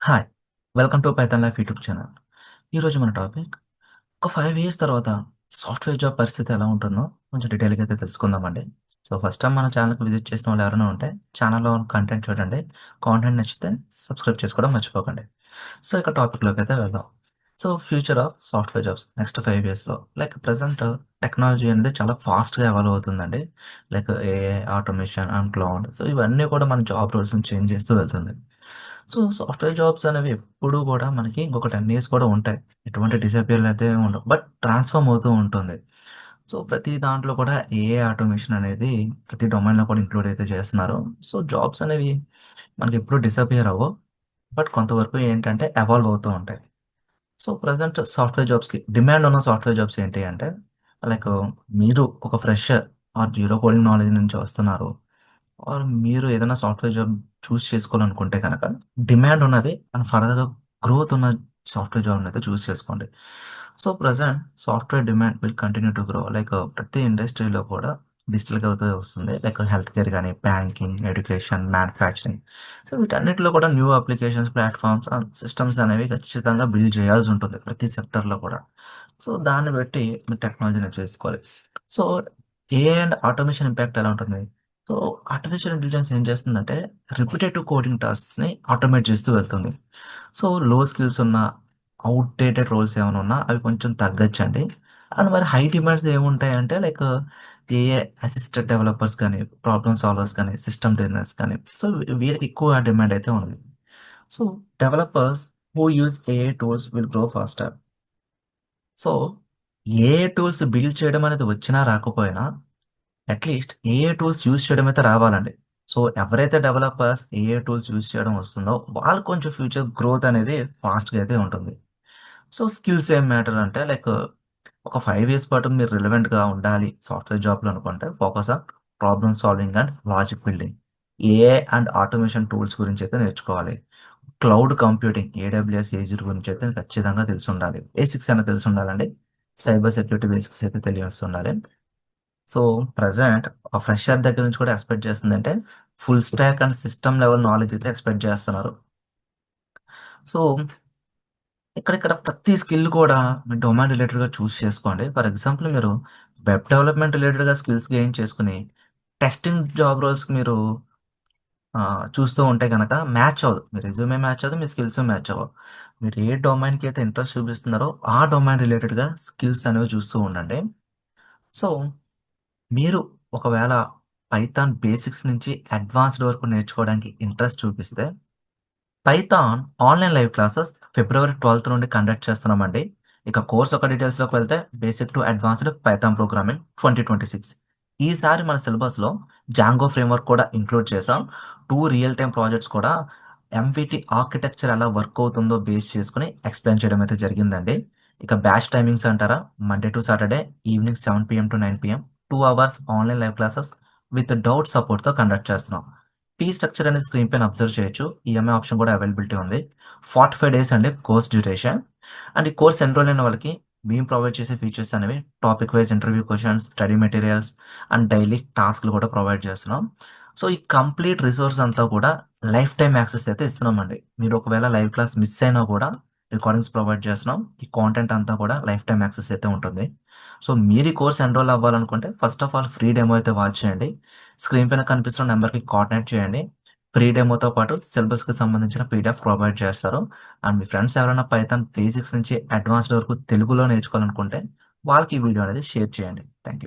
Hi! Welcome to Python life YouTube channel. ఈరోజు మన topic ఒక 5 ఇయర్స్ తర్వాత సాఫ్ట్‌వేర్ జాబ్ పరిస్థితి ఎలా ఉంటుందో కొంచెం డీటెయిల్‌గా అయితే తెలుసుకుందామండి. సో, ఫస్ట్ టైమ్ మన ఛానల్‌కి విజిట్ చేసిన వాళ్ళు ఎవరైనా ఉంటే ఛానల్‌లో కంటెంట్ చూడండి. కాంటెంట్ నచ్చితే సబ్స్క్రైబ్ చేసుకోవడం మర్చిపోకండి. సో, ఇక టాపిక్‌లోకైతే వెళ్దాం. So, future of software jobs next 5 ఇయర్స్‌లో లైక్ ప్రెజెంట్ టెక్నాలజీ అనేది చాలా ఫాస్ట్‌గా ఎవాల్వ్ అవుతుందండి. Like AI, automation and cloud. So, ఇవన్నీ కూడా మన జాబ్ రోల్స్‌ని చేంజ్ చేస్తూ వెళ్తుంది. సో, సాఫ్ట్‌వేర్ జాబ్స్ అనేవి ఎప్పుడూ గూడా మనకి ఇంకొక 10 ఇయర్స్ కూడా ఉంటాయి. ఎటువంటి డిసపియర్ అయితే ఉండవు. బట్ ట్రాన్స్‌ఫార్మ్ అవుతూ ఉంటుంది. సో, ప్రతి దాంట్లో కూడా ఏఐ ఆటోమేషన్ అనేది ప్రతి డొమైన్‌లో కూడా ఇంక్లూడ్ అయితే చేస్తున్నారు. సో, జాబ్స్ అనేవి మనకెప్పుడు డిసపియర్ అవ్వవు. బట్ కొంతవరకు ఏంటంటే ఎవాల్వ్ అవుతూ ఉంటాయి. సో, ప్రెజెంట్ సాఫ్ట్‌వేర్ జాబ్స్‌కి డిమాండ్ ఉన్న సాఫ్ట్‌వేర్ జాబ్స్ ఏంటి అంటే లైక్ మీరు ఒక fresher or zero coding knowledge నుంచి వస్తున్నారు. ఆర్ మీరు ఏదైనా సాఫ్ట్‌వేర్ జాబ్ చూజ్ చేసుకోవాలనుకుంటే గనక, డిమాండ్ ఉన్నది అండ్ ఫర్దర్‌గా గ్రోత్ ఉన్న సాఫ్ట్‌వేర్ జాబ్‌నైతే చూజ్ చేసుకోండి. So, present software demand will continue to grow. Like ప్రతి ఇండస్ట్రీలో కూడా డిజిటల్‌గా అయితే వస్తుంది. లైక్ హెల్త్ కేర్ గాని, బ్యాంకింగ్, ఎడ్యుకేషన్, మ్యానుఫ్యాక్చరింగ్. సో, వీటన్నిటిలో కూడా new applications, platforms and systems అనేవి ఖచ్చితంగా బిల్డ్ చేయాల్సుంటుంది ప్రతి సెక్టార్‌లో కూడా. సో, దాన్ని బట్టి మీరు టెక్నాలజీని చేసుకోవాలి. So, AI and automation impact ఎలా ఉంటుంది? సో, ఆర్టిఫిషియల్ ఇంటెలిజెన్స్ ఏం చేస్తుందంటే, రిపిటేటివ్ కోడింగ్ టాస్క్స్‌ని ఆటోమేట్ చేస్తూ వెళ్తుంది. సో, లో స్కిల్స్ ఉన్న, ఔట్‌డేటెడ్ రోల్స్ ఏమైనా ఉన్నా అవి కొంచెం తగ్గొచ్చండి. అండ్ మరి హై డిమాండ్స్ ఏముంటాయంటే లైక్ ఏఐ అసిస్టెడ్ డెవలపర్స్ గానీ, ప్రాబ్లమ్ సాల్వర్స్ గానీ, సిస్టమ్ డిజైనర్స్ కానీ, సో, వీళ్ళకి ఎక్కువ డిమాండ్ అయితే ఉంది. So, developers who use AI tools will grow faster. So, AI tools build చేయడం అనేది వచ్చినా రాకపోయినా అట్‌లీస్ట్ ఏఐ టూల్స్ యూజ్ చేయడం అయితే రావాలండి. సో, ఎవరైతే డెవలపర్స్ ఏఐ టూల్స్ యూజ్ చేయడం వస్తుందో, వాళ్ళు కొంచెం ఫ్యూచర్ గ్రోత్ అనేది ఫాస్ట్‌గా అయితే ఉంటుంది. సో, స్కిల్స్ ఏం మ్యాటర్ అంటే లైక్ ఒక 5 ఇయర్స్ పాటు మీరు రిలవెంట్‌గా ఉండాలి సాఫ్ట్‌వేర్ జాబ్‌లో అనుకుంటే focus on problem solving and logic building. AI and automation tools గురించి అయితే నేర్చుకోవాలి. క్లౌడ్ కంప్యూటింగ్ ఏడబ్ల్యూఎస్, ఏజూర్ గురించి అయితే ఖచ్చితంగా తెలిసుండాలి. బేసిక్స్ అయినా తెలిసుండాలండి. సైబర్ సెక్యూరిటీ బేసిక్స్ అయితే తెలిసుండాలి. సో, ప్రెజెంట్ ఒక ఫ్రెషర్ దగ్గర నుంచి కూడా ఎక్స్‌పెక్ట్ చేస్తుందంటే, full stock and system level knowledge అయితే ఎక్స్‌పెక్ట్ చేస్తున్నారు. సో, ఇక్కడ ప్రతి స్కిల్ కూడా మీ డొమైన్ రిలేటెడ్‌గా చూజ్ చేసుకోండి. ఫర్ ఎగ్జాంపుల్ మీరు వెబ్ డెవలప్‌మెంట్ రిలేటెడ్‌గా స్కిల్స్ గెయిన్ చేసుకొని, టెస్టింగ్ జాబ్ రోల్స్‌కి మీరు చూస్తూ ఉంటే గనక మ్యాచ్ అవ్వదు. మీ రెజ్యూమే మ్యాచ్ అవ్వదు. మీ స్కిల్స్ మ్యాచ్ అవ్వవు. మీరు ఏ డొమైన్‌కి అయితే ఇంట్రెస్ట్ చూపిస్తున్నారో, ఆ డొమైన్ రిలేటెడ్‌గా స్కిల్స్ అనేవి చూస్తూ ఉండండి. సో, మీరు ఒకవేళ పైథాన్ బేసిక్స్ నుంచి అడ్వాన్స్‌డ్ వరకు నేర్చుకోవడానికి ఇంట్రెస్ట్ చూపిస్తే, పైథాన్ ఆన్‌లైన్ లైవ్ క్లాసెస్ ఫిబ్రవరి 12 నుండి కండక్ట్ చేస్తున్నామండి. ఇక కోర్స్ యొక్క డీటెయిల్స్‌లోకి వెళ్తే basic to advanced Python programming 2026. ఈసారి మన సిలబస్‌లో జాంగో ఫ్రేమ్‌వర్క్ కూడా ఇంక్లూడ్ చేసాం. 2 రియల్ టైమ్ ప్రాజెక్ట్స్ కూడా ఎంవిటీ ఆర్కిటెక్చర్ ఎలా వర్క్ అవుతుందో బేస్ చేసుకొని ఎక్స్‌ప్లెయిన్ చేయడం అయితే జరిగిందండి. ఇక బ్యాచ్ టైమింగ్స్ అంటారా? Monday to Saturday evening 7 to 9 2 hours online live classes with doubt సపోర్ట్‌తో కండక్ట్ చేస్తున్నాం. ఫీ స్ట్రక్చర్ అనేది స్క్రీన్ పైన అబ్జర్వ్ చేయొచ్చు. ఈఎంఐ ఆప్షన్ కూడా అవైలబిలిటీ ఉంది. 45 డేస్ అండి కోర్స్ డ్యూరేషన్. అండ్ ఈ కోర్స్ ఎన్రోల్ అయిన వాళ్ళకి మేము ప్రొవైడ్ చేసే ఫీచర్స్ అనేవి topic wise interview questions, study materials and daily టాస్క్‌లు కూడా ప్రొవైడ్ చేస్తున్నాం. సో, ఈ కంప్లీట్ రిసోర్స్ అంతా కూడా లైఫ్ టైమ్ యాక్సెస్ అయితే ఇస్తున్నామండి. మీరు ఒకవేళ లైవ్ క్లాస్ మిస్ అయినా కూడా రికార్డింగ్స్ ప్రొవైడ్ చేస్తున్నాం. ఈ కాంటెంట్ అంతా కూడా లైఫ్ టైమ్ యాక్సెస్ అయితే ఉంటుంది. సో, మీరు ఈ కోర్స్ ఎన్రోల్ అవ్వాలనుకుంటే first of all free demo అయితే వాచ్ చేయండి. స్క్రీన్ పైన కనిపిస్తున్న నంబర్‌కి కోఆర్డినేట్ చేయండి. ఫ్రీ డెమోతో పాటు సిలబస్‌కి సంబంధించిన పీడీఎఫ్ ప్రొవైడ్ చేస్తారు. అండ్ మీ ఫ్రెండ్స్ ఎవరైనా పైథాన్ బేసిక్స్ నుంచి అడ్వాన్స్‌డ్ వరకు తెలుగులో నేర్చుకోవాలనుకుంటే వాళ్ళకి ఈ వీడియో అనేది షేర్ చేయండి. Thank you.